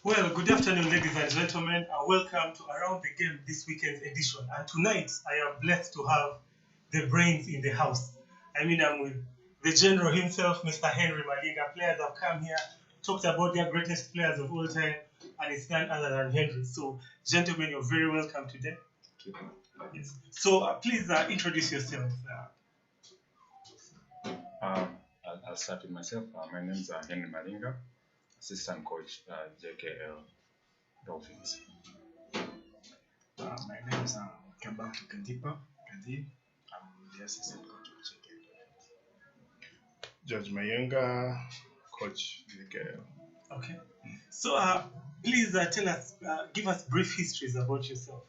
Well, good afternoon, ladies and gentlemen, and welcome to Around the Game this weekend's edition. And tonight, I am blessed to have the brains in the house. I'm with the general himself, Mr. Henry Malinga. Players have come here, talked about their greatest players of all time, and it's none other than Henry. So, gentlemen, you're very welcome today. Yes. So, please introduce yourselves. I'll start with myself. My name is Henry Malinga, assistant coach JKL Dolphins. My name is Kabantu Kandipa. Kandi. I'm the assistant coach of JKL. Judge Mayenga, coach JKL. Okay. So, please tell us, give us brief histories about yourself.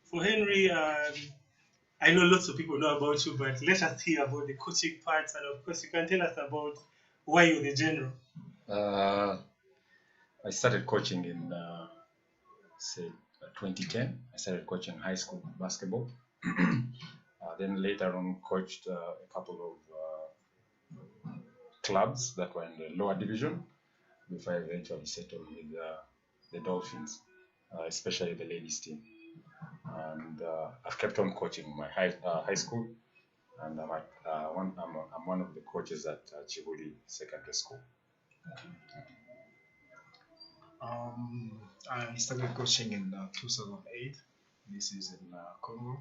For Henry, I know lots of people know about you, but let us hear about the coaching parts, and of course, you can tell us about why you're the general. I started coaching in 2010. I started coaching high school basketball. Then later on, coached a couple of clubs that were in the lower division before I eventually settled with the Dolphins, especially the ladies team. And I've kept on coaching my high school, and I'm one of the coaches at Chibuli Secondary School. I started coaching in 2008. This is in Congo.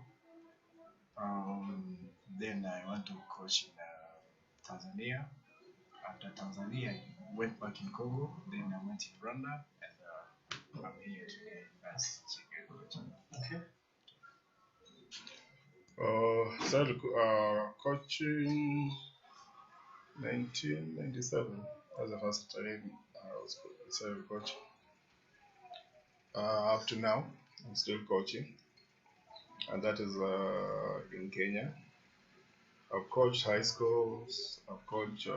Then I went to coach in Tanzania. After Tanzania, I went back in Congo. Then I went in Rwanda, and I'm here today as JKL coach. Okay. Started coaching 1997. That was the first time I started coaching. Up to now, I'm still coaching, and that is in Kenya. I've coached high schools, I've coached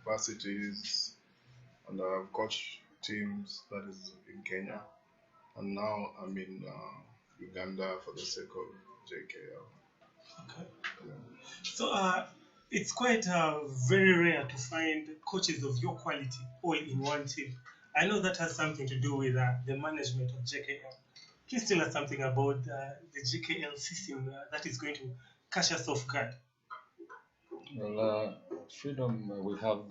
varsities, and I've coached teams that is in Kenya. And now I'm in Uganda for the sake of JKL. Okay. So it's quite very rare to find coaches of your quality all in one team. I know that has something to do with the management of JKL. Please tell us something about the JKL system that is going to catch us off guard. Well, Freedom, we have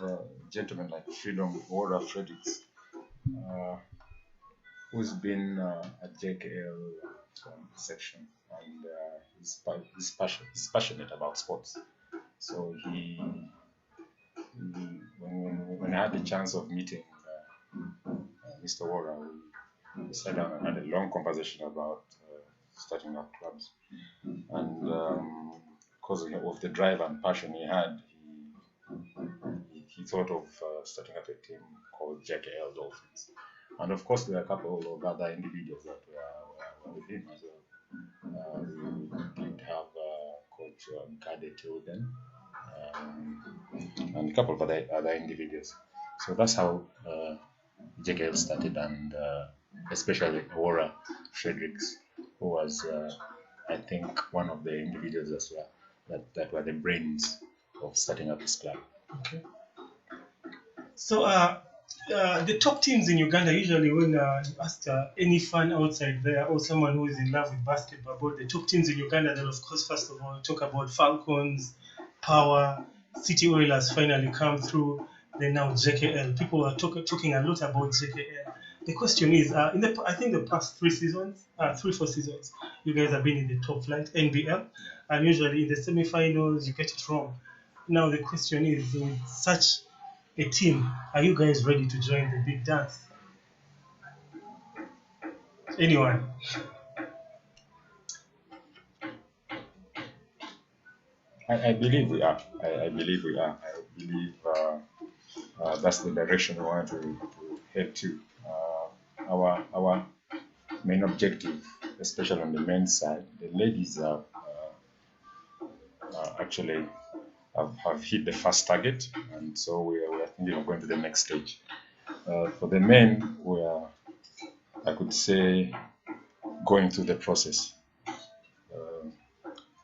gentlemen like Freedom Warrior Fredericks, who's been at JKL section, and he's passionate about sports. So when I had the chance of meeting Mr. Warrior, we sat down and had a long conversation about starting up clubs. And because of the drive and passion he had, he thought of starting up a team called JKL Dolphins. And of course, there are a couple of other individuals that were with him as well. We did have Coach Uganda.team and a couple of other individuals. So that's how JKL started, and especially Aura Fredericks, who was, I think, one of the individuals as well that were the brains of starting up this club. Okay. So the top teams in Uganda, usually when you ask any fan outside there or someone who is in love with basketball about the top teams in Uganda, then of course first of all talk about Falcons, Power, City Oilers finally come through. Then now JKL. People are talking a lot about JKL. The question is, I think the past 4 seasons, you guys have been in the top flight, NBL, and usually in the semi-finals you get it wrong. Now the question is, with such a team, are you guys ready to join the big dance? Anyone? I believe we are. I believe we are. I believe that's the direction we want to head to. Our main objective, especially on the men's side, the ladies are actually have hit the first target, and so we are thinking of going to the next stage. For the men, we are, I could say, going through the process.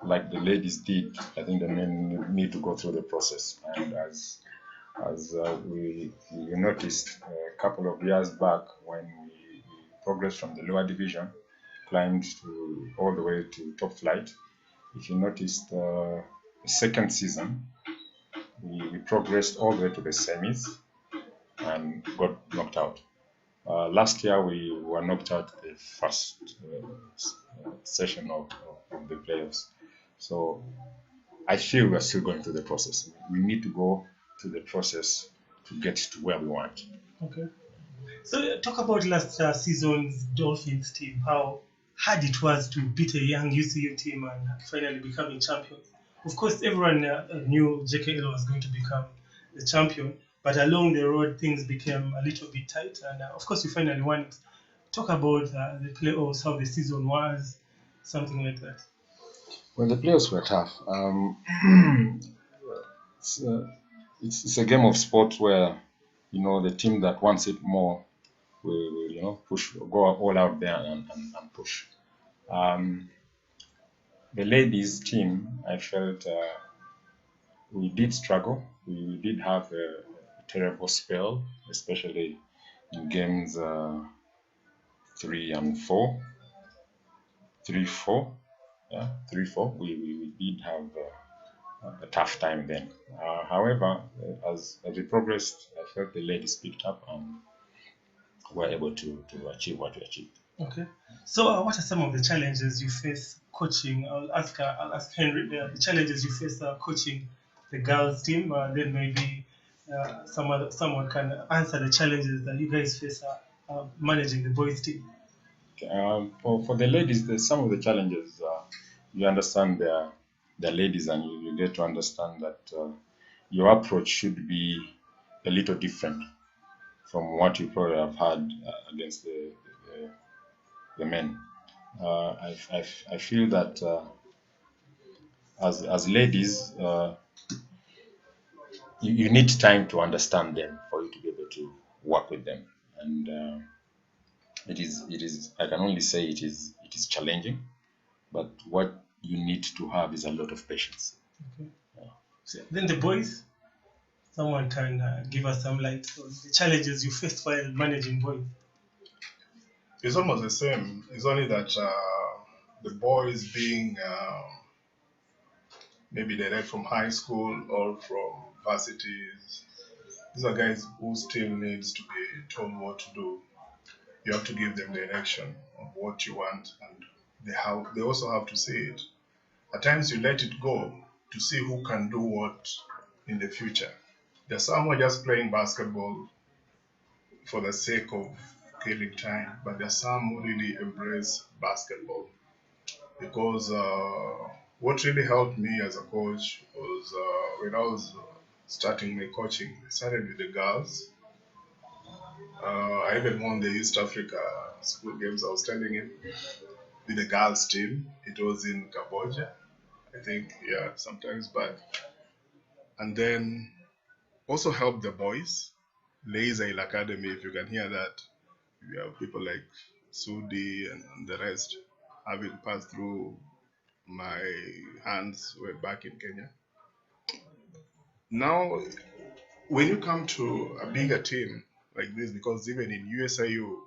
Like the ladies did, I think the men need to go through the process. And as as we noticed a couple of years back when we progressed from the lower division, climbed to all the way to top flight. If you noticed, the second season, we progressed all the way to the semis and got knocked out. Last year, we were knocked out the first session of the playoffs. So I feel we're still going through the process. We need to go through the process to get to where we want. Okay. So talk about last season's Dolphins team, how hard it was to beat a young UCU team and finally becoming champions. Of course, everyone knew JKL was going to become the champion, but along the road, things became a little bit tight, and of course, you finally won it. Talk about the playoffs, how the season was, something like that. Well, the playoffs were tough. It's a game of sport where, the team that wants it more will push, go all out there and push. The ladies team, I felt we did struggle. We did have a terrible spell, especially in games 3 and 4. 3-4, yeah, 3-4. We did have a tough time then. However, as we progressed, I felt the ladies picked up and were able to achieve what we achieved. Okay. So, what are some of the challenges you face coaching? I'll ask Henry the challenges you face coaching the girls team. Then maybe someone can answer the challenges that you guys face managing the boys team. For the ladies, there's some of the challenges. You understand they're ladies, and you get to understand that your approach should be a little different from what you probably have had against the men. I feel that as ladies, you need time to understand them for you to be able to work with them, and it is I can only say it is challenging, but what you need to have is a lot of patience. Okay. So then the boys, someone can give us some light on the challenges you faced while managing boys. It's almost the same. It's only that the boys being maybe direct from high school or from varsities, these are guys who still needs to be told what to do. You have to give them direction of what you want, and they also have to see it. At times you let it go to see who can do what in the future. There's some who are just playing basketball for the sake of killing time, but there's some who really embrace basketball. Because what really helped me as a coach was when I was starting my coaching, I started with the girls. I even won the East Africa school games. I was telling him with the girls team. It was in Cambodia, I think, yeah, sometimes back. And then also help the boys. Laser Academy, if you can hear that. We have people like Sudi and the rest having passed through my hands way back in Kenya. Now, when you come to a bigger team like this, because even in USIU,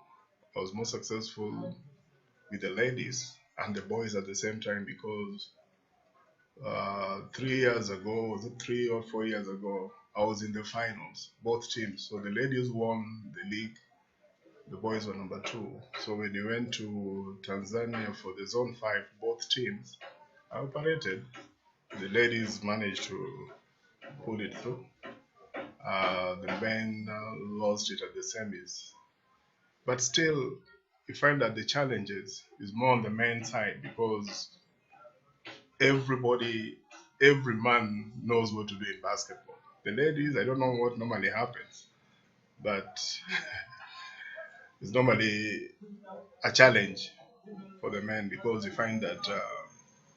I was more successful with the ladies and the boys at the same time, because 3 years ago, was it 3 or 4 years ago, I was in the finals, both teams. So the ladies won the league, the boys were number 2. So when we went to Tanzania for the Zone 5, both teams operated. The ladies managed to pull it through. The men lost it at the semis. But still, you find that the challenges is more on the men's side, because every man knows what to do in basketball. The ladies, I don't know what normally happens, but it's normally a challenge for the men, because you find that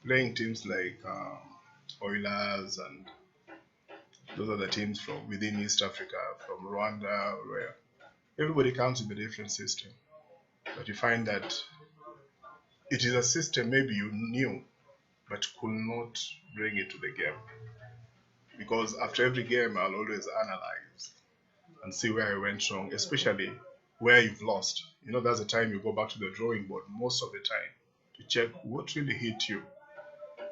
playing teams like Oilers and those are the teams from within East Africa, from Rwanda, where everybody comes with a different system. But you find that it is a system maybe you knew, but could not bring it to the game. because after every game, I'll always analyze and see where I went wrong, especially where you've lost. You know, that's the time you go back to the drawing board most of the time to check what really hit you.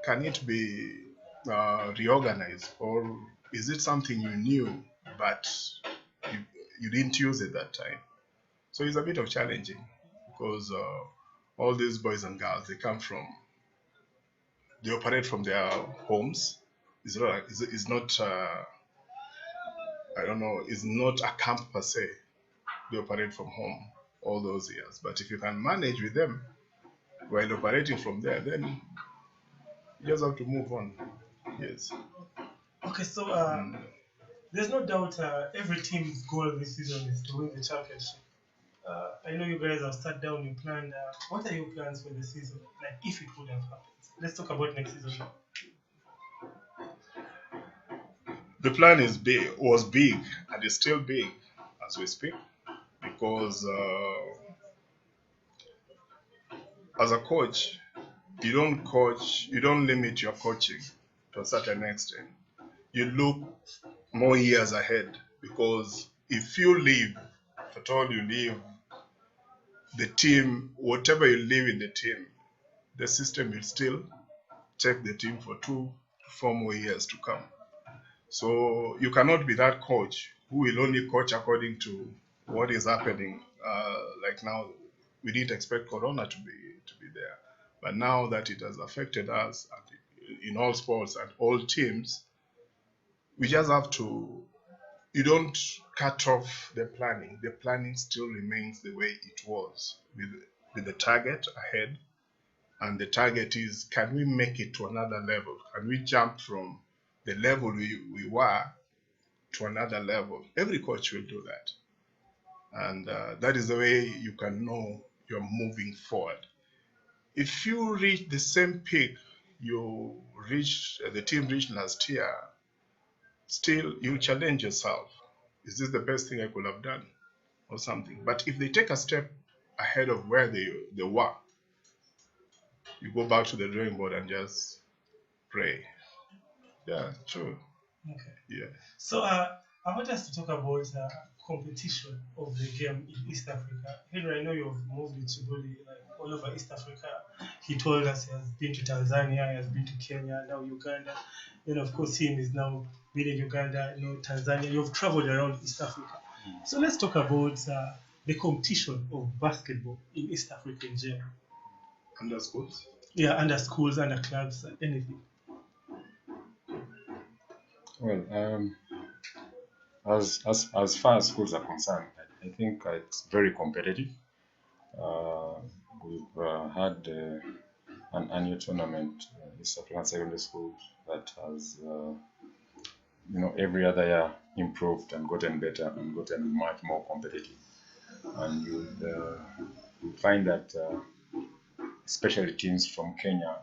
Can it be reorganized, or is it something you knew but you, you didn't use it that time? So it's a bit of challenging because all these boys and girls, they operate from their homes. It's not I don't know, it's not a camp per se. They operate from home all those years. But if you can manage with them while operating from there, then you just have to move on. Yes. Okay, so there's no doubt every team's goal this season is to win the championship. I know you guys have sat down, you planned. What are your plans for the season? Like, if it would have happened? Let's talk about next season now. The plan was big, and is still big as we speak, because as a coach, you don't limit your coaching to a certain extent. You look more years ahead, because if you leave, if at all you leave the team, whatever you leave in the team, the system will still take the team for 2 to 4 more years to come. So you cannot be that coach who will only coach according to what is happening. Like now, we didn't expect Corona to be there, but now that it has affected us in all sports and all teams, we just have to. You don't cut off the planning. The planning still remains the way it was, with the target ahead, and the target is, can we make it to another level? Can we jump from the level we were to another level? Every coach will do that. And that is the way you can know you're moving forward. If you reach the same peak the team reached last year, still you challenge yourself. Is this the best thing I could have done? Or something. But if they take a step ahead of where they were, you go back to the drawing board and just pray. Yeah, true. Okay. Yeah. So I want us to talk about competition of the game in East Africa. Henry, I know you've moved with Chibuli like all over East Africa. He told us he has been to Tanzania, he has been to Kenya, now Uganda. Then of course him is now been in Uganda, Tanzania. You've traveled around East Africa. So let's talk about the competition of basketball in East Africa in general. Under schools? Yeah, under schools, under clubs, anything. Well, as far as schools are concerned, I think it's very competitive. We've had an annual tournament, East African Secondary School, that has, every other year improved and gotten better and gotten much more competitive. And you find that especially teams from Kenya,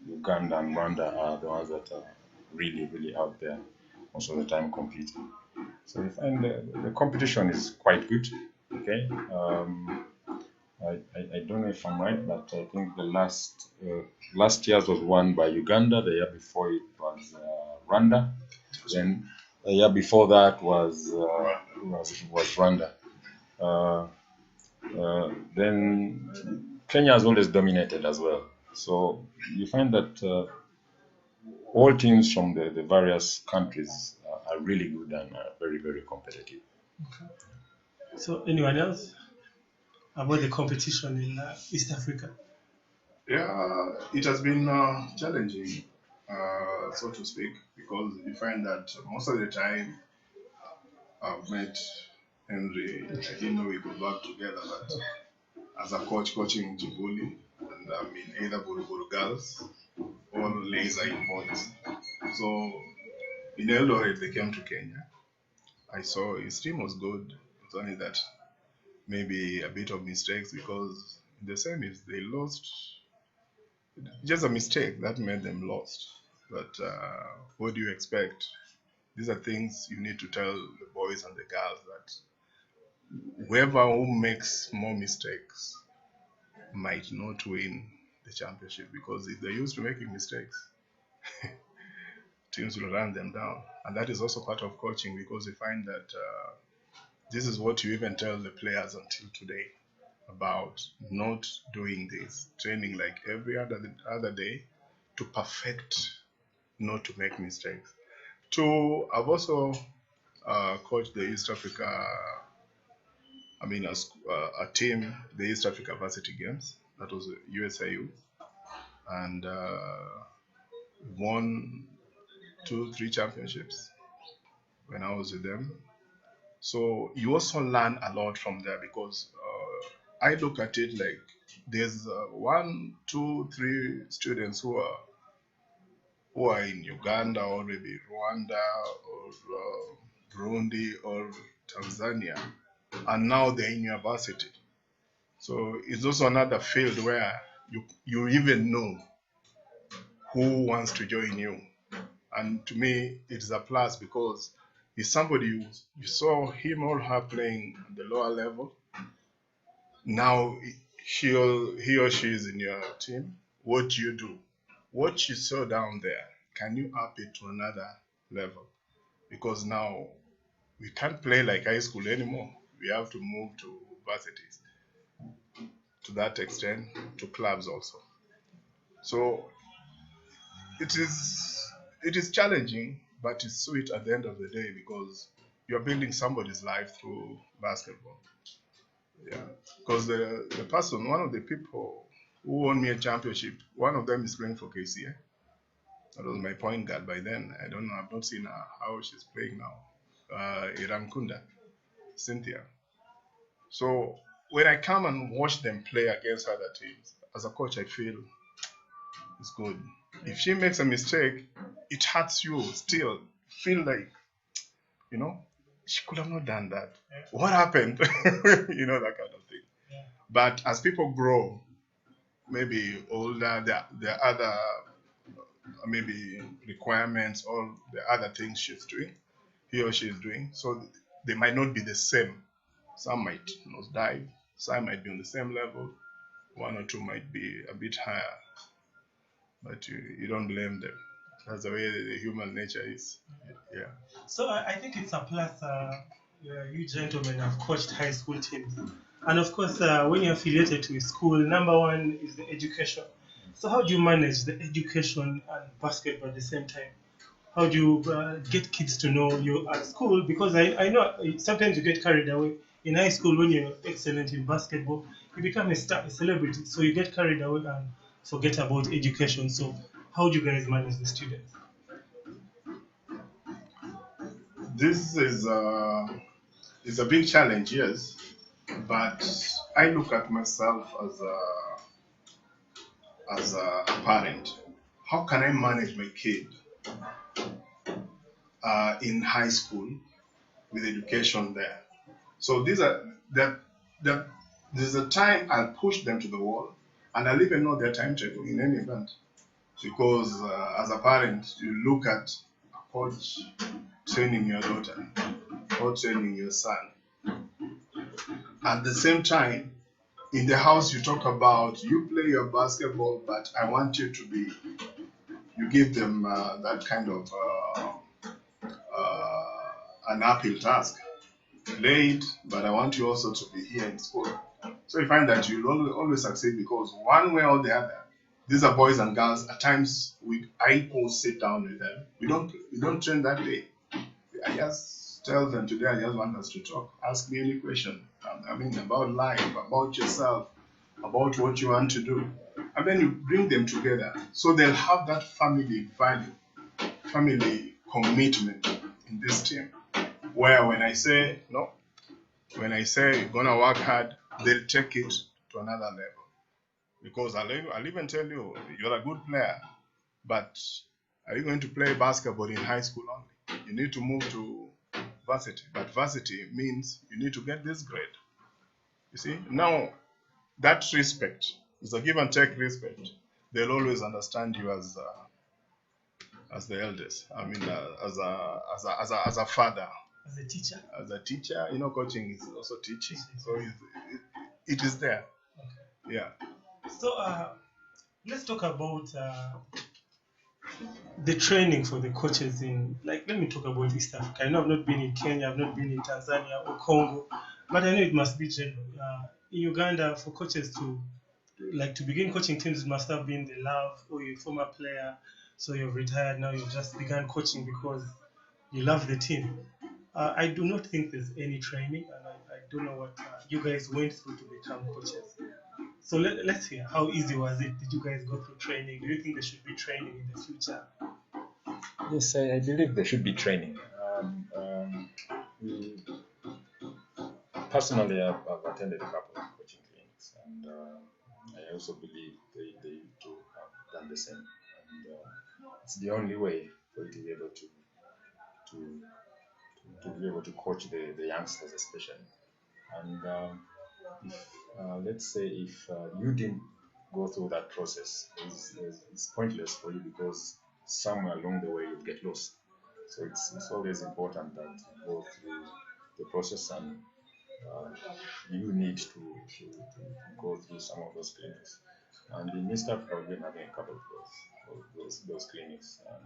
Uganda, and Rwanda are the ones that are really, really out there most of the time competing. So you find the competition is quite good. Okay. I don't know if I'm right, but I think the last year's was won by Uganda. The year before it was Rwanda. Then the year before that was Rwanda. Then Kenya has always dominated as well. So you find that all teams from the various countries are really good and are very, very competitive. Okay. So anyone else about the competition in East Africa? Yeah, it has been challenging, so to speak, because you find that most of the time I've met Henry. I didn't know we could work together, but as a coach coaching Djibouti, and I mean either Buruburu girls or Laser boys. So in Eldoret they came to Kenya. I saw his team was good. It's only that maybe a bit of mistakes, because the same is they lost. Just a mistake that made them lost. But what do you expect? These are things you need to tell the boys and the girls, that whoever who makes more mistakes might not win the championship, because if they're used to making mistakes, teams will run them down. And that is also part of coaching, because you find that this is what you even tell the players until today about not doing this, training like every other day to perfect, not to make mistakes. I've also coached the East Africa, a team, the East Africa Varsity Games. That was USIU, and won 2-3 championships when I was with them. So you also learn a lot from there, because I look at it like there's 1, 2, 3 students who are in Uganda or maybe Rwanda or Burundi or Tanzania, and now they're in university. So it's also another field where you even know who wants to join you. And to me, it's a plus, because it's somebody you saw him or her playing at the lower level. Now he or she is in your team. What do you do? What you saw down there, can you up it to another level? Because now we can't play like high school anymore. We have to move to varsities. To that extent, to clubs also. So it is challenging, but it's sweet at the end of the day, because you're building somebody's life through basketball. Yeah, because the person, one of the people who won me a championship, one of them is playing for KCA. That was my point guard by then. I don't know, I've not seen how she's playing now. Irankunda, Cynthia. So when I come and watch them play against other teams, as a coach, I feel it's good. If she makes a mistake, it hurts you still. Feel like, she could have not done that. Yeah. What happened? That kind of thing. Yeah. But as people grow, maybe older, the other maybe requirements or the other things he or she is doing, so they might not be the same. Some might not dive, some might be on the same level, 1 or 2 might be a bit higher, but you don't blame them. That's the way the human nature is. Yeah. So I think it's a plus. You gentlemen have coached high school teams, and of course, when you're affiliated to a school, number one is the education. So how do you manage the education and basketball at the same time? How do you get kids to know you at school? Because I know sometimes you get carried away. In high school, when you're excellent in basketball, you become a star, a celebrity. So you get carried away and forget about education. So how do you guys manage the students? This is a big challenge, yes. But I look at myself as a parent. How can I manage my kid in high school with education there? So there's a time I'll push them to the wall, and I'll even know their timetable in any event. Because as a parent, you look at a coach training your daughter or training your son. At the same time, in the house, you talk about you play your basketball, but I want you give them that kind of an uphill task. Play it, but I want you also to be here in school. So you find that you'll always succeed, because one way or the other, these are boys and girls. At times, I will sit down with them. We don't train that day. I just tell them today, I just want us to talk. Ask me any question. About life, about yourself, about what you want to do. And then you bring them together, so they'll have that family value, family commitment in this team. Where when I say you're gonna work hard, they'll take it to another level. Because I'll even tell you, you're a good player, but are you going to play basketball in high school only? You need to move to varsity. But varsity means you need to get this grade. You see? Now, that respect is a give and take respect. They'll always understand you as the eldest. As a father. As a teacher. As a teacher, coaching is also teaching. So it is there. Okay. Yeah. So let's talk about the training for the coaches in, like, let me talk about East Africa. I know I've not been in Kenya, I've not been in Tanzania or Congo, but I know it must be general. In Uganda, for coaches to begin coaching teams, it must have been the love, or you're a former player, so you've retired, now you've just begun coaching because you love the team. I do not think there's any training, and I don't know what you guys went through to become coaches. So let's hear, how easy was it? Did you guys go through training? Do you think there should be training in the future? Yes, I believe there should be training. We, personally, I've attended a couple of coaching clinics, and I also believe they too have done the same. And it's the only way for you to be able to be able to coach the youngsters, especially. And if let's say if you didn't go through that process, it's pointless for you, because somewhere along the way you'll get lost. So it's always important that you go through the process, and you need to go through some of those clinics. And in East Africa, we've been having a couple of those clinics. And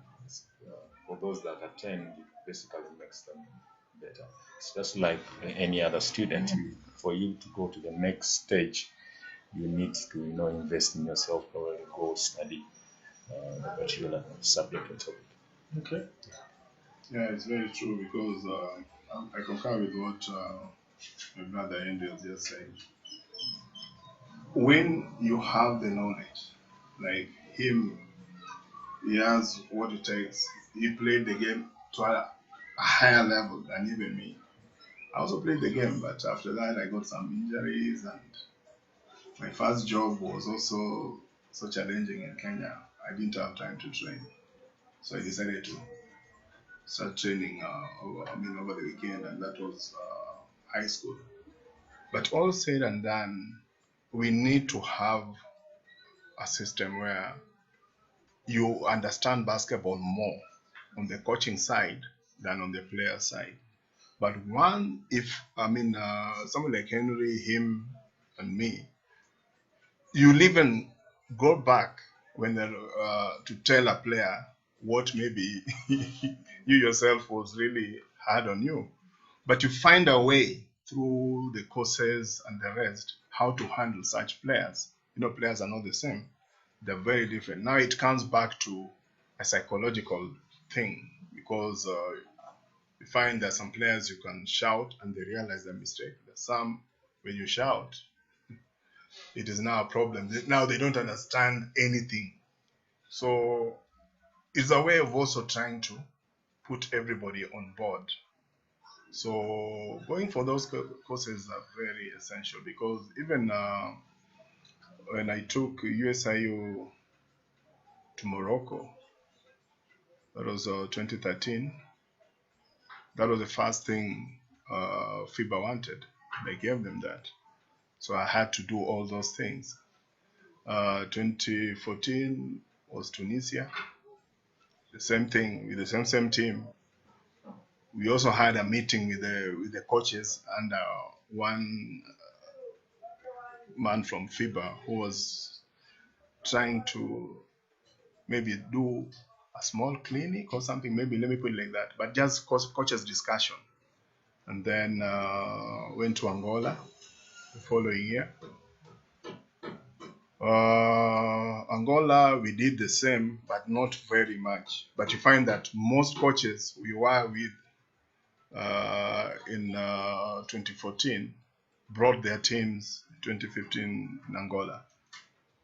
for those that attend, it basically makes them better. It's just like any other student. For you to go to the next stage, you need to invest in yourself, or go study the particular subject or topic. Okay. Yeah, it's very true, because I concur with what my brother Andy was just saying. When you have the knowledge, like him, he has what it takes. He played the game to a higher level than even me. I also played the game, but after that I got some injuries, and my first job was also so challenging in Kenya. I didn't have time to train, so I decided to start training over the weekend, and that was high school. But all said and done, we need to have a system where you understand basketball more on the coaching side than on the player side. But someone like Henry, him, and me, you'll even go back when to tell a player what maybe you yourself was really hard on you. But you find a way through the courses and the rest how to handle such players. Players are not the same. They're very different. Now it comes back to a psychological thing, because you find that some players you can shout and they realize their mistake. There's some, when you shout, it is now a problem. Now they don't understand anything. So it's a way of also trying to put everybody on board. So going for those courses are very essential, because even when I took USIU to Morocco, that was 2013. That was the first thing FIBA wanted. They gave them that. So I had to do all those things. 2014 was Tunisia. The same thing with the same team. We also had a meeting with the coaches and one man from FIBA who was trying to maybe do a small clinic or something. Maybe let me put it like that. But just coaches discussion. And then went to Angola the following year. Angola, we did the same, but not very much. But you find that most coaches we were with in 2014 brought their teams in 2015 in Angola.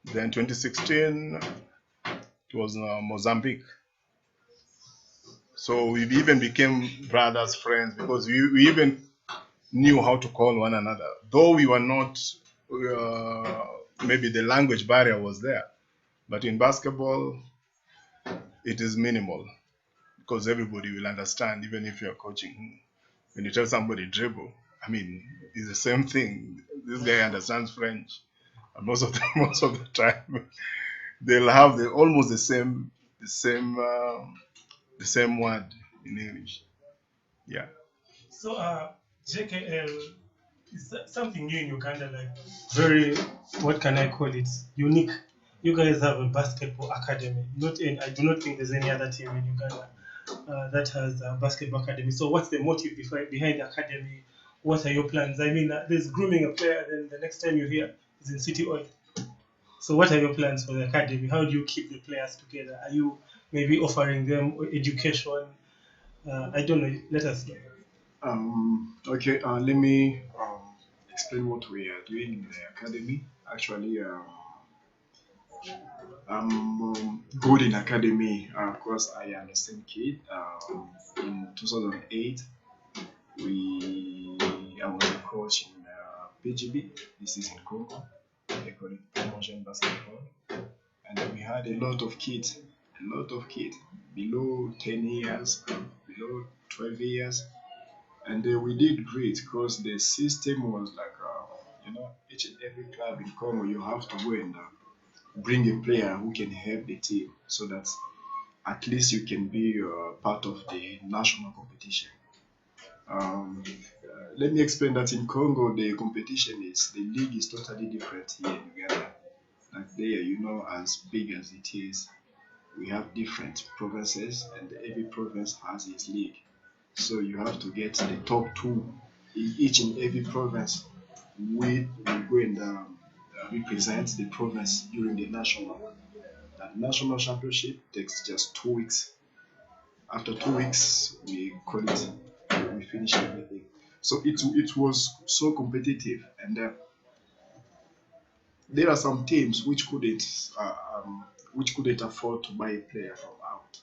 Then 2016, it was Mozambique. So we even became brothers, friends, because we even knew how to call one another. Though we were not, maybe the language barrier was there. But in basketball, it is minimal, because everybody will understand, even if you're coaching. When you tell somebody dribble, it's the same thing. This guy understands French. And most of the time, they'll have almost the same word in English. Yeah. So JKL is something new in Uganda, like very, what can I call it, unique. you guys have a basketball academy. I do not think there's any other team in Uganda that has a basketball academy. So what's the motive behind the academy? What are your plans? I mean, there's grooming a player, then the next time you hear is in City Oil. So what are your plans for the academy? How do you keep the players together? Are you maybe offering them education? I don't know. Let us know. Okay, let me explain what we are doing in the academy. Actually, I'm good in academy because I am the same kid. In 2008, I was a coach in PGB. This is in Congo. They call it promotion basketball, and we had a lot of kids below 10 years, below 12 years, and we did great because the system was like, each and every club in Congo, you have to go and bring a player who can help the team so that at least you can be part of the national competition. Let me explain that in Congo, the league is totally different here in Uganda. Like there, as big as it is, we have different provinces and every province has its league. So you have to get the top two in each and every province. We go and represent the province during the national. That national championship takes just 2 weeks. After 2 weeks, we call it, we finish everything. So it was so competitive, and there are some teams which couldn't afford to buy a player from out.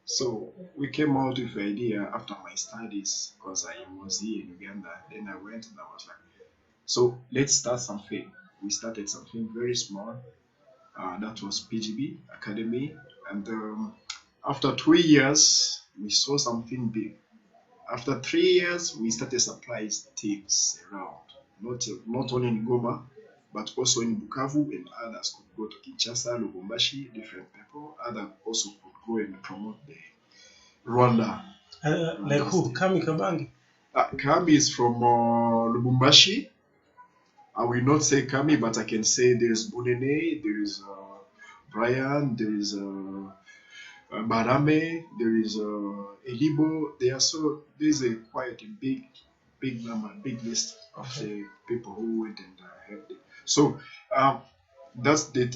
So we came out with the idea after my studies, because I was here in Uganda. Then I went and I was like, so let's start something. We started something very small. That was PGB Academy, and after 2 years, we saw something big. After 3 years, we started supplying teams around, not only in Goma, but also in Bukavu, and others could go to Kinshasa, Lubumbashi, different people. Others also could go and promote the Rwanda. Like who? Kami Kabangi? Kami is from Lubumbashi. I will not say Kami, but I can say there's Bunene, there is Brian, there is Barame, there is Elibo. There's quite a big number, big list of the people who went and helped. So that's the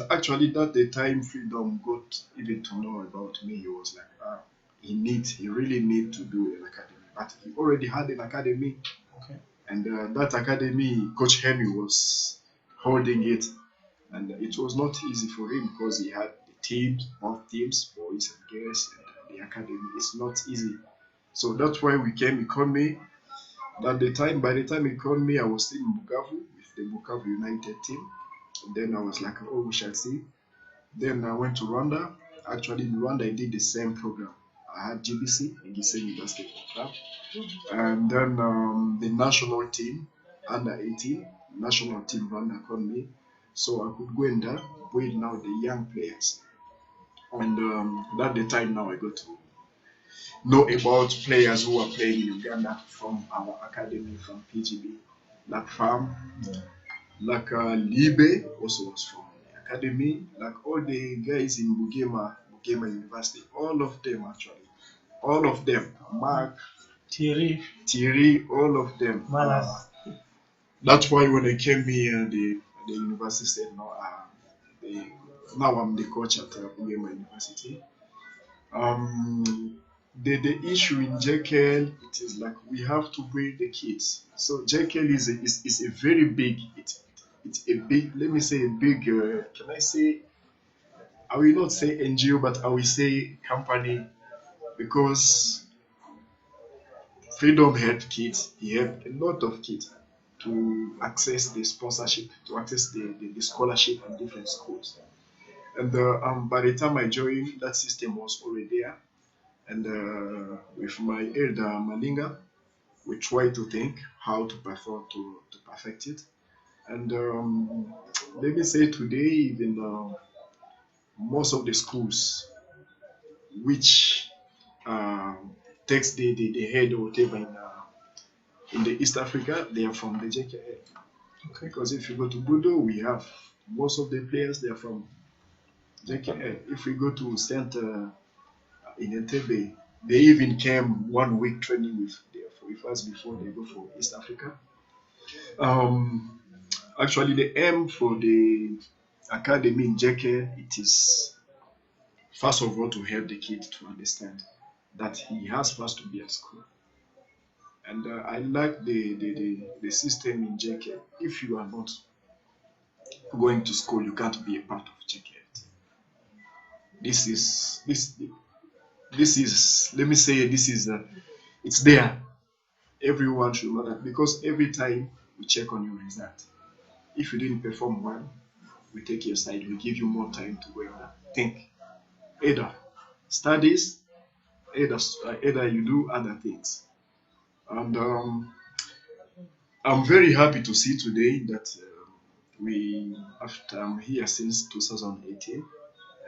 time Freedom got even to know about me. He was like, he really need to do an academy, but he already had an academy. Okay. And that academy, Coach Hemi was holding it, and it was not easy for him because he had the teams, both teams, boys and girls, and the academy. It's not easy. So that's why he called me. By the time he called me, I was still in Bukavu with the Bukavu United team. And then I was like, oh, we shall see. Then I went to Rwanda. Actually, in Rwanda, I did the same program. I had GBC, Gisenyi Basketball Club. And then the national team, under 18, national team Rwanda called me. So I could go and build now the young players. And that's the time now I got to know about players who are playing in Uganda from our academy, from PGB, like Farm, like Libe also was from the academy, like all the guys in Bugema University, all of them actually, Mark, Thierry, all of them. That's why when I came here, the university said, no, now I'm the coach at Bugema University. The issue in JKL, it is like we have to bring the kids. So JKL is a very big, it's a big, let me say a big, can I say, I will not say NGO, but I will say company, because Freedom helped kids. He helped a lot of kids to access the sponsorship, to access the scholarship in different schools. And by the time I joined, that system was already there. And with my elder Malinga, we try to think how to perform to perfect it. And let me say today, even most of the schools which takes the head or whatever in the East Africa, they are from the JKL. Okay. Because if you go to Budo, we have most of the players, they are from JKL, if we go to center in Entebbe, they even came 1 week training with us before they go for East Africa. Actually, the aim for the academy in JKL, it is first of all to help the kid to understand that he has first to be at school. And I like the system in JKL. If you are not going to school, you can't be a part of JKL. This is let me say this is it's there. Everyone should know that, because every time we check on your result, if you didn't perform well, we take your side. We give you more time to go and think. Either studies, either you do other things. And I'm very happy to see today that I'm here since 2018,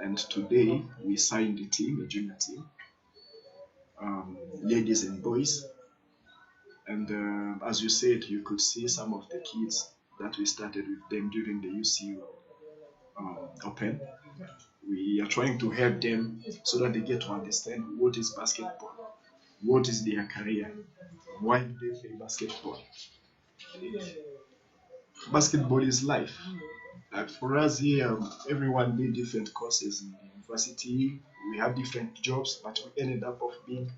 and today we signed a team, a junior team, ladies and boys. And as you said, you could see some of the kids that we started with them during the UCU Open. We are trying to help them so that they get to understand what is basketball, what is their career, why do they play basketball. Basketball is life. Like for us here, everyone did different courses in the university. We have different jobs, but we ended up of being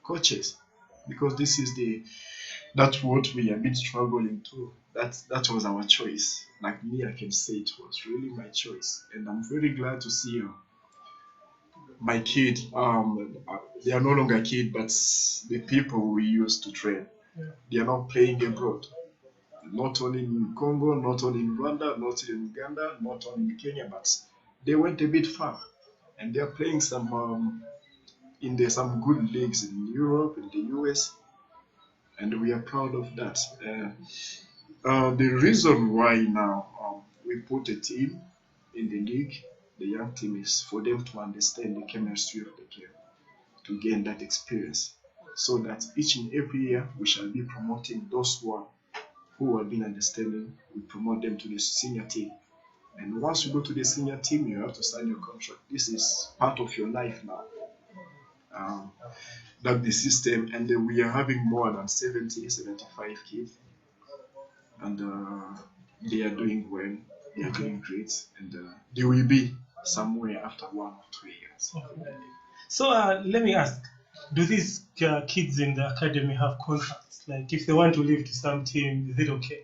coaches, because that's what we have been struggling to. That was our choice. Like me, I can say it was really my choice, and I'm very glad to see my kid. They are no longer kid, but the people we used to train, they are now playing abroad. Not only in Congo, not only in Rwanda, not in Uganda, not only in Kenya, but they went a bit far, and they are playing some good leagues in Europe, in the US, and we are proud of that. The reason why now we put a team in the league, the young team, is for them to understand the chemistry of the game, to gain that experience, so that each and every year we shall be promoting those who have been understanding. We promote them to the senior team, and once you go to the senior team, you have to sign your contract. This is part of your life now. That's the system, and we are having more than 75 kids, and they are doing well, they are doing great, and they will be somewhere after 1 or 2 years. So let me ask, do these kids in the academy have contracts? Like if they want to leave to some team, is it okay?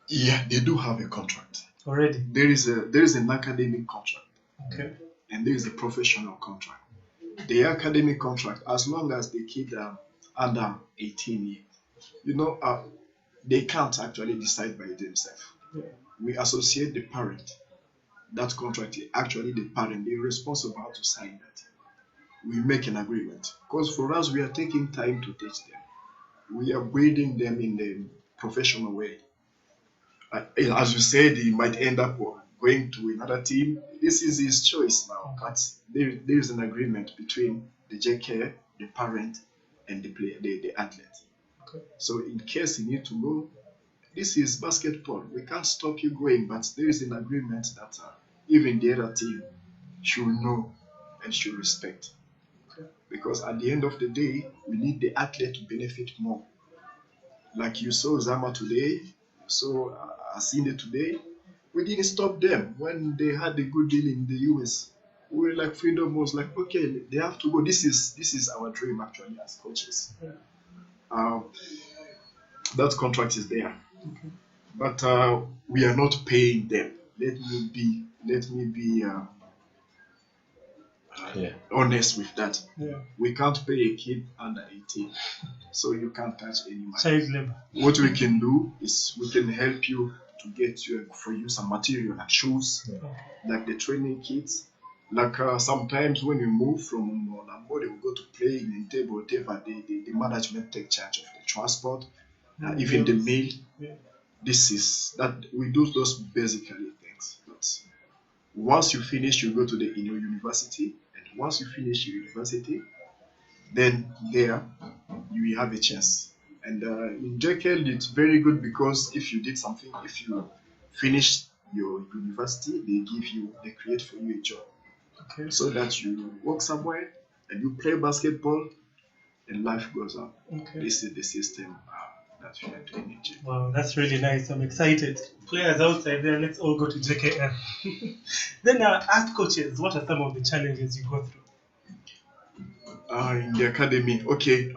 Yeah, they do have a contract. Already? There is an academic contract. Okay. And there is a professional contract. The academic contract, as long as the kid are under 18 years, they can't actually decide by themselves. Yeah. We associate the parent. That contract is actually the parent. They're responsible to sign that. We make an agreement. Because for us, we are taking time to teach them. We are breeding them in the professional way. As you said, he might end up going to another team. This is his choice now. But there is an agreement between the JK, the parent, and the player, the athlete. Okay. So in case you need to go, this is basketball. We can't stop you going, but there is an agreement that even the other team should know and should respect. Okay. Because at the end of the day, we need the athlete to benefit more. Like you saw Zama today, so Asinde today, we didn't stop them when they had a good deal in the US. We were like, Freedom was like, okay, they have to go. This is our dream actually as coaches. That contract is there. Okay. But we are not paying them. Let me be honest with that. Yeah. We can't pay a kid under 18, so you can't touch any money. Child labor. What we can do is we can help you to get for you some material like shoes, like the training kits. Like sometimes when we move from Nambole, we go to play in table, whatever, the management take charge of the transport, even the meal. Yeah. This is that we do those basically things. But once you finish, you go to the university, and once you finish your university, then there you will have a chance. And in JKL, it's very good because if you did something, if you finished your university, they create for you a job. Okay. so that you work somewhere and you play basketball and life goes on. Okay. This is the system that we are doing in JKL. Wow, that's really nice. I'm excited. Players outside there, let's all go to JKL. Then, as coaches, what are some of the challenges you go through? In the academy, okay.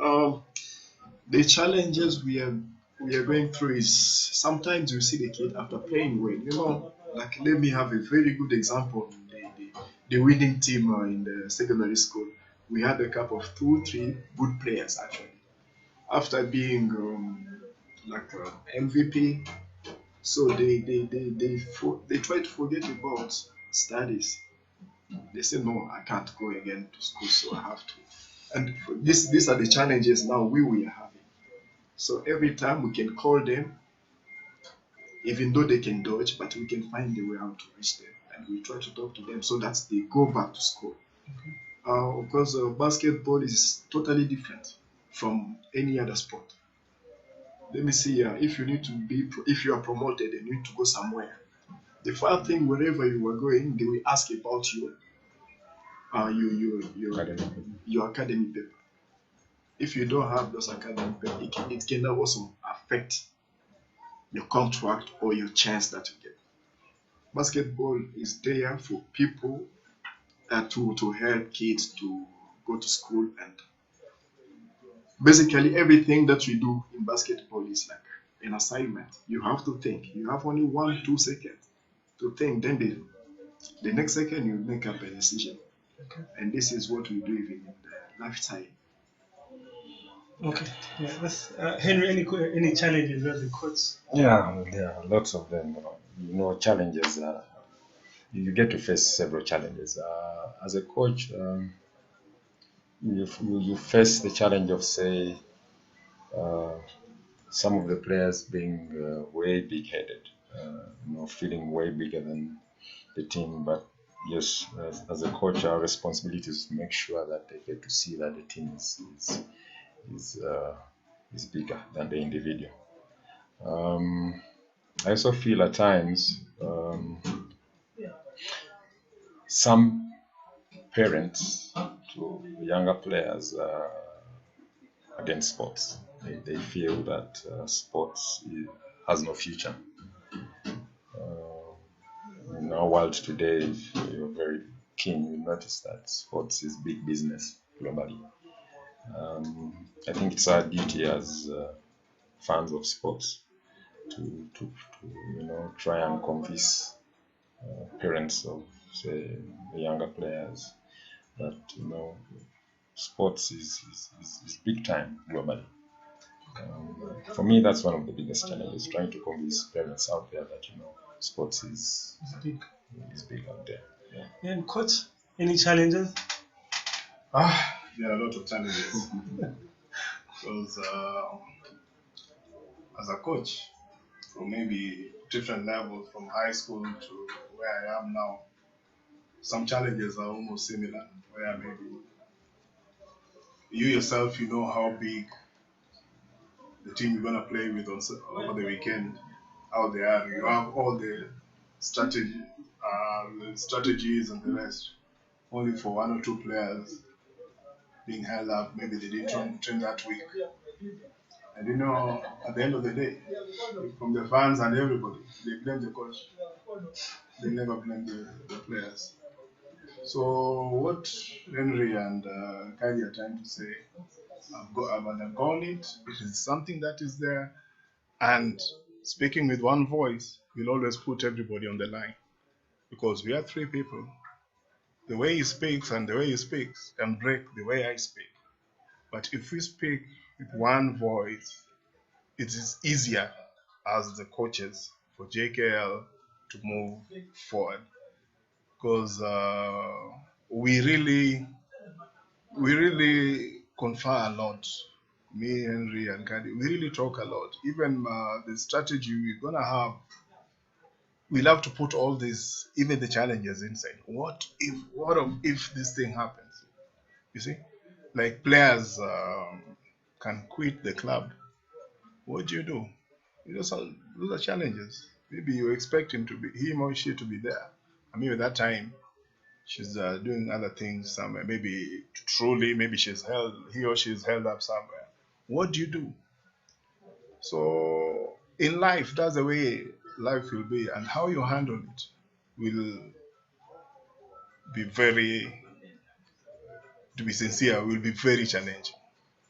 The challenges we are going through is sometimes you see the kid after playing well. You know, like let me have a very good example. The winning team in the secondary school, we had a couple of 2-3 good players actually. After being MVP, so they try to forget about studies. They say no, I can't go again to school, so I have to. And these are the challenges now we are having. So every time we can call them, even though they can dodge, but we can find the way out to reach them, and we try to talk to them so that they go back to school. Because basketball is totally different from any other sport. Let me see. If if you are promoted and you need to go somewhere, the first thing wherever you are going, they will ask about your academy paper. If you don't have those academic paper, it can also affect your contract or your chance that you get. Basketball is there for people to help kids to go to school, and basically everything that we do in basketball is like an assignment. You have to think. You have only 1-2 seconds to think. Then the next second you make up a decision. Okay. And this is what we do even in the lifetime. Okay. Yeah. That's Henry. Any challenges as a coach? Yeah, there are lots of them. Challenges. You get to face several challenges. As a coach, you face the challenge of, say, some of the players being way big-headed, feeling way bigger than the team. But yes, as a coach, our responsibility is to make sure that they get to see that the team is bigger than the individual. I also feel at times some parents to younger players against sports. They feel that sports has no future. In our world today, if you're very keen, you notice that sports is big business globally. I think it's our duty as fans of sports to try and convince parents of, say, the younger players that sports is big time globally. For me, that's one of the biggest challenges, trying to convince parents out there that sports is big out there. Yeah. And coach, any challenges? There are a lot of challenges. Because as a coach, from maybe different levels, from high school to where I am now, some challenges are almost similar, where maybe you yourself, you know how big the team you're going to play with over the weekend, how they are. You have all the strategies and the rest, only for 1 or 2 players being held up. Maybe they didn't train that week. And at the end of the day, from the fans and everybody, they blame the coach. They never blame the players. So what Henry and Kylie are trying to say, I've undergone it. It is something that is there. And speaking with one voice will always put everybody on the line. Because we are 3 people. The way he speaks and the way he speaks can break the way I speak. But if we speak with one voice, it is easier as the coaches for JKL to move forward. Because we really confer a lot. Me, Henry, and Candy, we really talk a lot. Even the strategy we're gonna have, we'll have to put all this, even the challenges inside. What if this thing happens? You see, like players can quit the club. What do? Those are challenges. Maybe you expect him or she to be there. I mean, at that time, she's doing other things somewhere. Maybe truly, maybe he or she's held up somewhere. What do you do? So in life, that's the way life will be, and how you handle it will be very, to be sincere, will be very challenging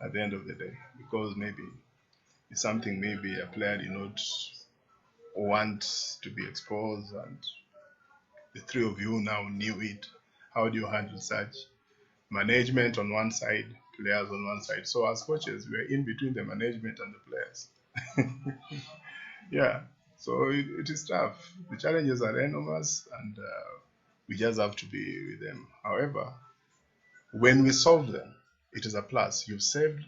at the end of the day, because maybe it's something maybe a player did not want to be exposed, and the three of you now knew it. How do you handle such? Management on one side, players on one side. So as coaches, we're in between the management and the players. Yeah, so it is tough. The challenges are enormous, and we just have to be with them. However, when we solve them, it is a plus. You've solved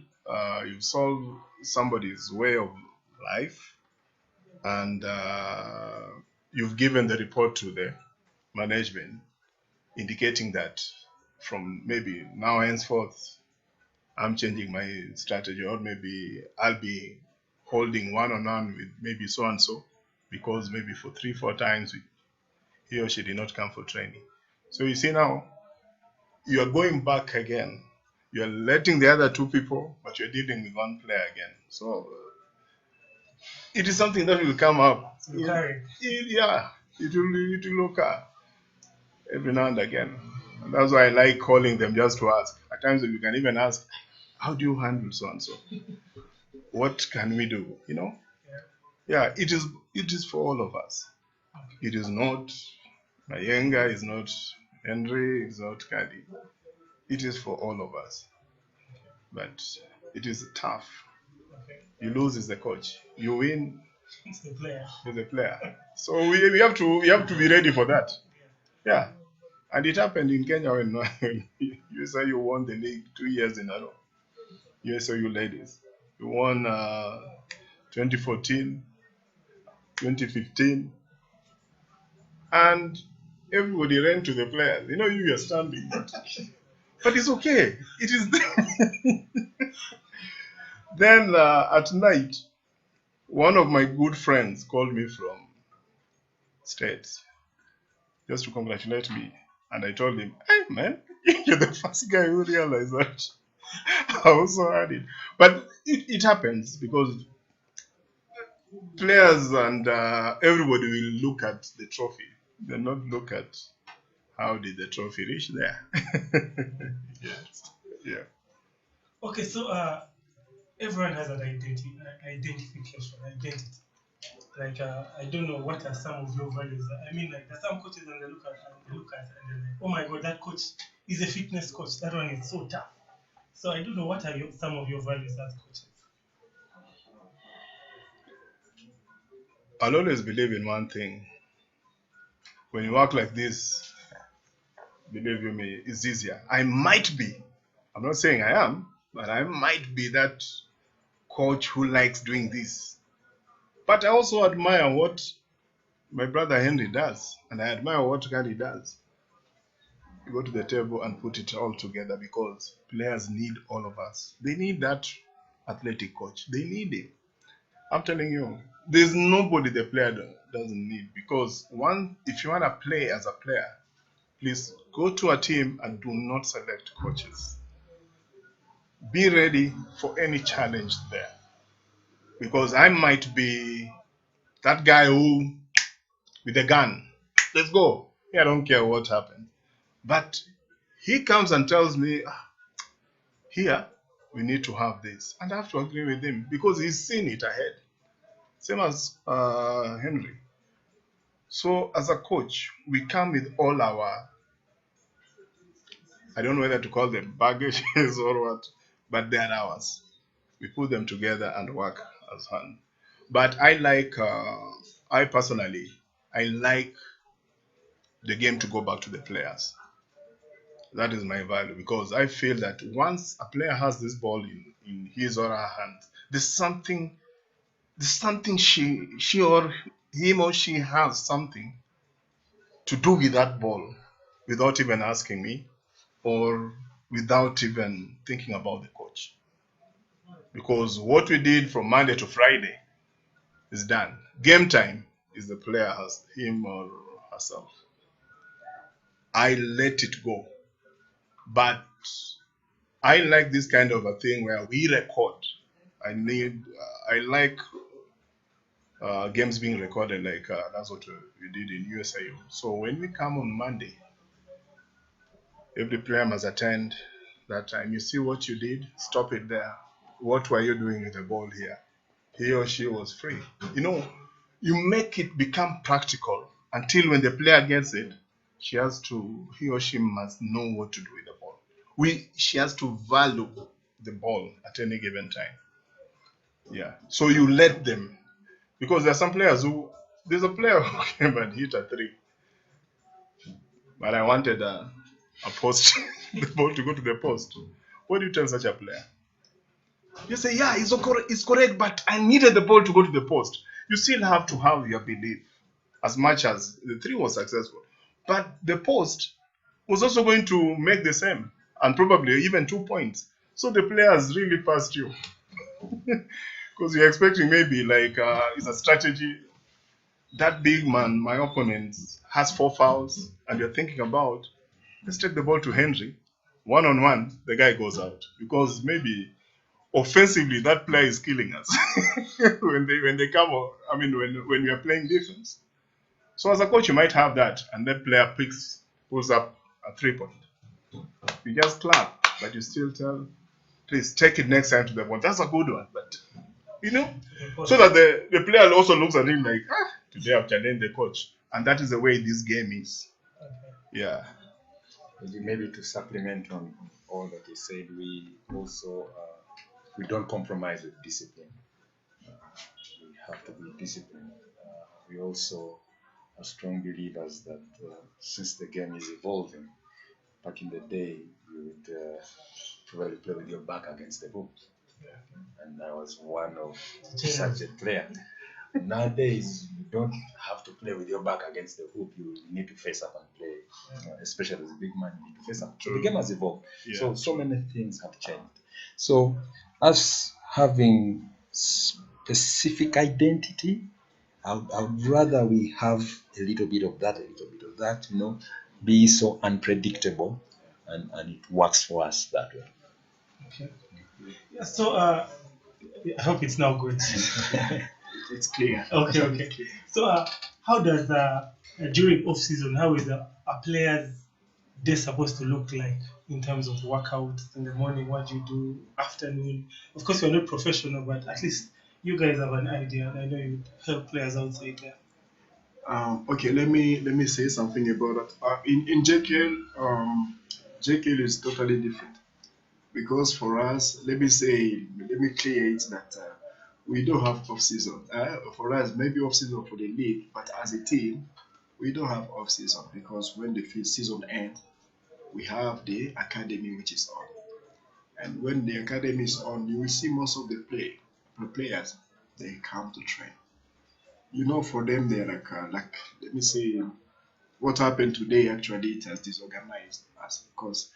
somebody's way of life, and you've given the report to the management, indicating that from maybe now henceforth, I'm changing my strategy, or maybe I'll be holding one-on-one with maybe so and so, because maybe for 3-4 times he or she did not come for training. So you see now, you are going back again. You are letting the other two people, but you're dealing with one player again. So it is something that will come up. Yeah, it will occur every now and again. And that's why I like calling them just to ask. At times you can even ask, how do you handle so and so? What can we do? You know? Yeah, it is for all of us. It is not Mayenga, is not Henry, is not Kadi. It is for all of us. But it is tough. You lose as the coach. You win as the player. So we have to be ready for that. Yeah. And it happened in Kenya when you say you won the league 2 years in a row. USOU ladies. You won 2014, 2015, and everybody ran to the players. You know, you are standing, but it's okay. It is there. Then at night, one of my good friends called me from States just to congratulate me, and I told him, "Hey man, you're the first guy who realized that." I also had it, but it happens because players and everybody will look at the trophy. They'll not look at how did the trophy reach there. Yes. Yeah. Okay, so everyone has an identity. Like I don't know what are some of your values. I mean, like there's some coaches and they look at and they're like, oh my god, that coach is a fitness coach. That one is so tough. So I don't know what are some of your values as coaches. I'll always believe in one thing. When you work like this, believe you me, it's easier. I might be, I'm not saying I am, but I might be that coach who likes doing this. But I also admire what my brother Henry does, and I admire what Gary does. You go to the table and put it all together, because players need all of us. They need that athletic coach. They need him. I'm telling you, there's nobody the player doesn't need, because if you want to play as a player, please go to a team and do not select coaches. Be ready for any challenge there, because I might be that guy who with a gun, let's go. I don't care what happens. But he comes and tells me, here we need to have this, and I have to agree with him because he's seen it ahead. Same as Henry. So as a coach, we come with all our, I don't know whether to call them baggages or what, but they are ours. We put them together and work as one. But I personally, I like the game to go back to the players. That is my value, because I feel that once a player has this ball in his or her hands, there's something she or him or she has something to do with that ball without even asking me or without even thinking about the coach. Because what we did from Monday to Friday is done. Game time is the player has him or herself. I let it go. But I like this kind of a thing where we record. I like games being recorded, like that's what we did in USIU. So when we come on Monday, every player must attend that time. You see what you did, stop it there. What were you doing with the ball here? He or she was free. You know, you make it become practical until when the player gets it, he or she must know what to do with the ball. She has to value the ball at any given time. Yeah. So you let them, because there are some players there's a player who came and hit a 3, but I wanted a post, the ball to go to the post. What do you tell such a player? You say, yeah, it's correct, but I needed the ball to go to the post. You still have to have your belief, as much as the 3 was successful. But the post was also going to make the same, and probably even 2 points. So the players really passed you. Because you're expecting maybe it's a strategy. That big man, my opponent, has 4 fouls, and you're thinking about, let's take the ball to Henry. 1-on-1, the guy goes out. Because maybe offensively, that player is killing us when they come. When we are playing defense. So as a coach, you might have that, and that player pulls up a 3-point. You just clap, but you still tell, please take it next time to the ball. That's a good one, but so that the player also looks at him like, today I've challenged the coach, and that is the way this game is. Yeah. Maybe to supplement on all that he said, we also we don't compromise with discipline. We have to be disciplined. We also are strong believers that since the game is evolving, back in the day, you would probably play with your back against the hoop. And I was one of such a player. Nowadays, you don't have to play with your back against the hoop. You need to face up and play, especially as a big man, you need to face up. So the game has evolved. Yeah. So many things have changed. So us having specific identity, I would rather we have a little bit of that, be so unpredictable, and it works for us that way. Okay. Yeah, so I hope it's now good. It's clear. Okay. So how does during off season, how is a player's day supposed to look like in terms of workouts in the morning? What do you do afternoon? Of course, you're not professional, but at least you guys have an idea, and I know you help players outside there. Okay, let me say something about that. In JKL, JKL is totally different, because for us, let me clear it that we don't have off season. For us, maybe off season for the league, but as a team, we don't have off season, because when the season ends, we have the academy which is on, and when the academy is on, you will see most of the players, they come to train. For them, they're like let me say, what happened today actually it has disorganized us, because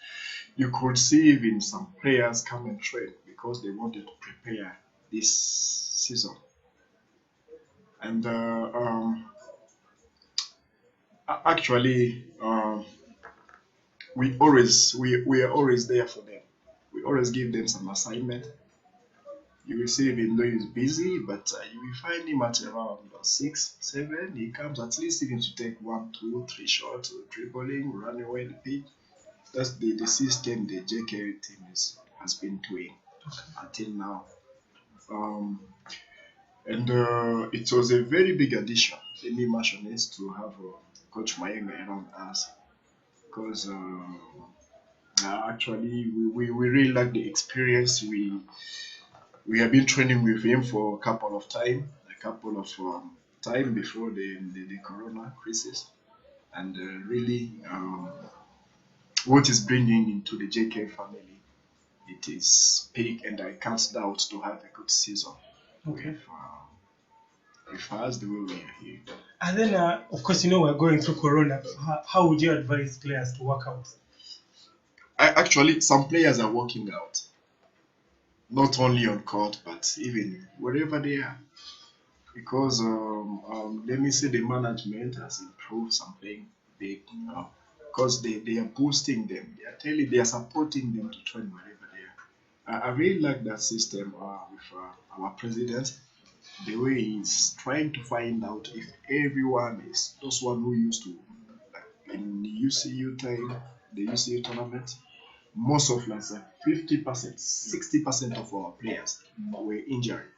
you could see even some players come and train because they wanted to prepare this season. And actually, we are always there for them. We always give them some assignment. You will see even though he's busy, but you will find him at around 6, 7. He comes at least even to take 1, 2, 3 shots, dribbling, run away the pitch. That's the system the JKL team has been doing until now. And it was a very big addition, let me mention this, to have Coach Mayiengu around us, because actually we really like the experience. We have been training with him for a couple of time before the corona crisis, and really what is bringing into the JK family, it is big, and I can't doubt to have a good season with us the way we are here. And then, of course, we're going through corona. How would you advise players to work out? Actually, some players are working out, not only on court, but even wherever they are. Because let me say the management has improved something big. because they are boosting them. They are supporting them to train wherever they are. I really like that system with our president, the way he's trying to find out if everyone is those one who used to, like in UCU time, the UCU tournament, most of us, 50%, 60% of our players were injured.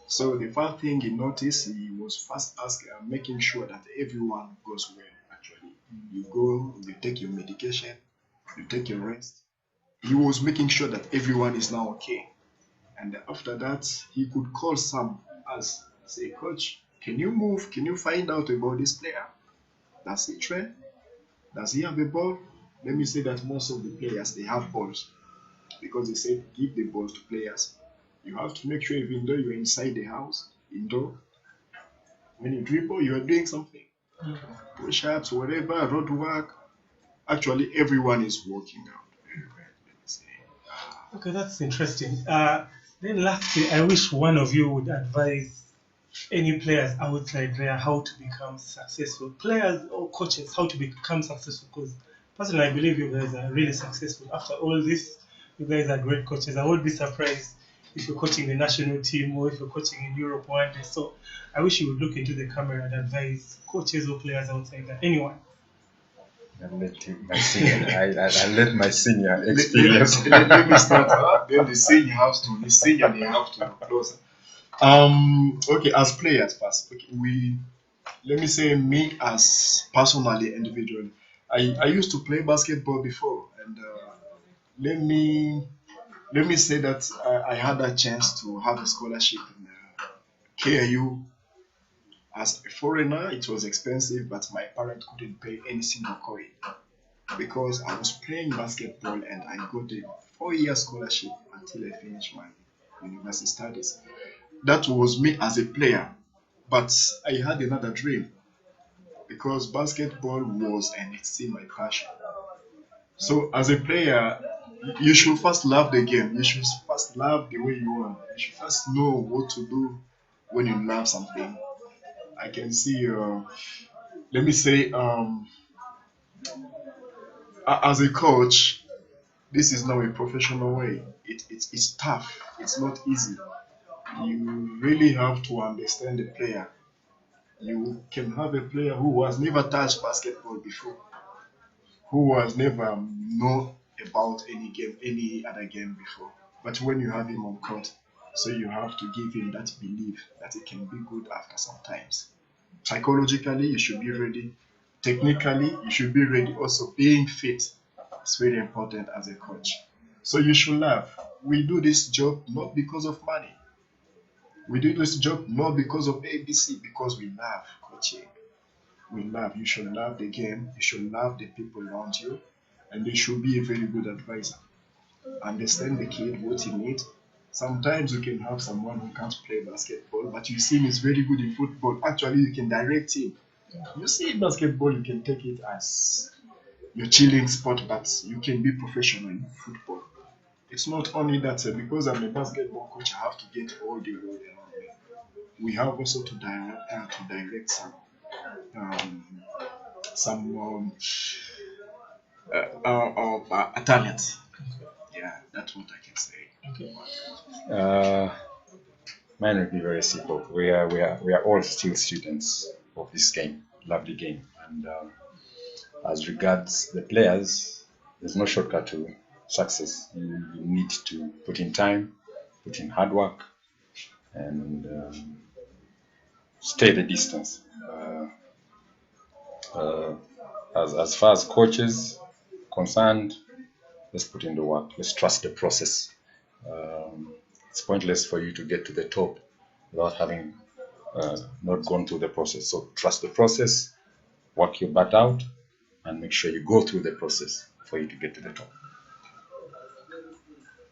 So the first thing he noticed, he was first asking, making sure that everyone goes well. Actually, you go, you take your medication, you take your rest. He was making sure that everyone is now okay. And after that, he could call some us, say, Coach, can you move? Can you find out about this player? Does he train? Does he have a ball? Let me say that most of the players, they have balls, because they said give the balls to players. You have to make sure even though you're inside the house, indoor, when you dribble, you are doing something. Push-ups, whatever, road work. Actually, everyone is working out very well. Let me say. Okay, that's interesting. Then lastly, I wish one of you would advise any players outside there how to become successful. Players or coaches, how to become successful. Because personally, I believe you guys are really successful. After all this, you guys are great coaches. I would be surprised if you're coaching the national team or if you're coaching in Europe one day. So I wish you would look into the camera and advise coaches or players outside there. Anyone. I'll let my senior experience. Let me start. Then the senior they have to close. Okay, as players first. Okay, let me say me as personally, individually. I used to play basketball before, and let me say that I had a chance to have a scholarship in KIU. As a foreigner, it was expensive, but my parents couldn't pay any single coin because I was playing basketball and I got a 4-year scholarship until I finished my university studies. That was me as a player, but I had another dream because basketball was and it's still my passion. So as a player, you should first love the game. You should first love the way you are. You should first know what to do when you love something. I can see, let me say, as a coach, this is now a professional way. It's tough. It's not easy. You really have to understand the player. You can have a player who has never touched basketball before, who has never known about any other game before. But when you have him on court, so you have to give him that belief that it can be good after sometimes. Psychologically, you should be ready. Technically, you should be ready. Also, being fit is very important as a coach. So you should love. We do this job not because of money. We do this job not because of ABC, because we love coaching. We love. You should love the game. You should love the people around you, and you should be a very good advisor. Understand the kid, what he needs. Sometimes you can have someone who can't play basketball, but you see him is very good in football. Actually, you can direct him. You see basketball, you can take it as your chilling sport, but you can be professional in football. It's not only that because I'm a basketball coach, I have to get all the way around me. We have also to direct some talent. Yeah, that's what I can say. Okay. Mine would be very simple. We are all still students of this game, lovely game, and as regards the players, there's no shortcut to success. You need to put in time, put in hard work, and stay the distance. As far as coaches concerned, let's put in the work. Let's trust the process. It's pointless for you to get to the top without having not gone through the process. So trust the process, work your butt out, and make sure you go through the process for you to get to the top.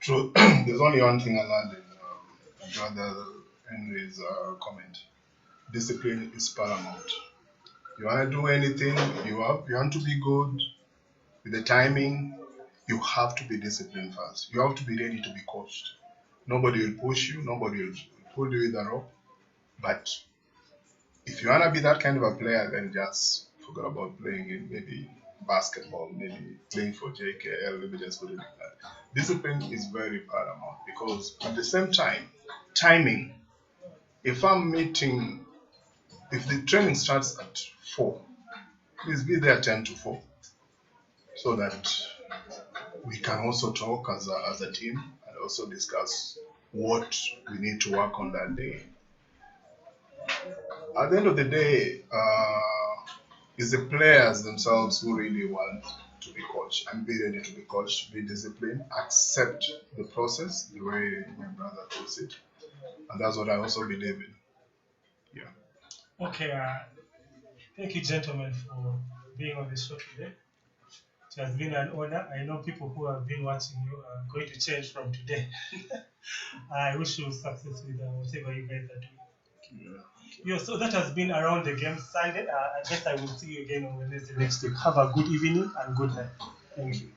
True. There's only one thing I learned in Brother Henry's comment. Discipline is paramount. You want to do anything, you want to be good with the timing, you have to be disciplined first. You have to be ready to be coached. Nobody will push you, nobody will pull you with a rope. But if you want to be that kind of a player, then just forget about playing it. Maybe basketball, maybe playing for JKL, let me just put it like that. Discipline is very paramount because at the same time, timing. If the training starts at 4, please be there 10 to 4 so that we can also talk as a team and also discuss what we need to work on that day. At the end of the day, it's the players themselves who really want to be coached and be ready to be coached, be disciplined, accept the process the way my brother puts it. And that's what I also believe in. Yeah. Okay, thank you, gentlemen, for being on the show today. It has been an honor. I know people who have been watching you are going to change from today. I wish you success with whatever you guys are doing. Yeah, so that has been Around the Game Sunday. I guess I will see you again on Wednesday next week. Have a good evening and good night. Thank you.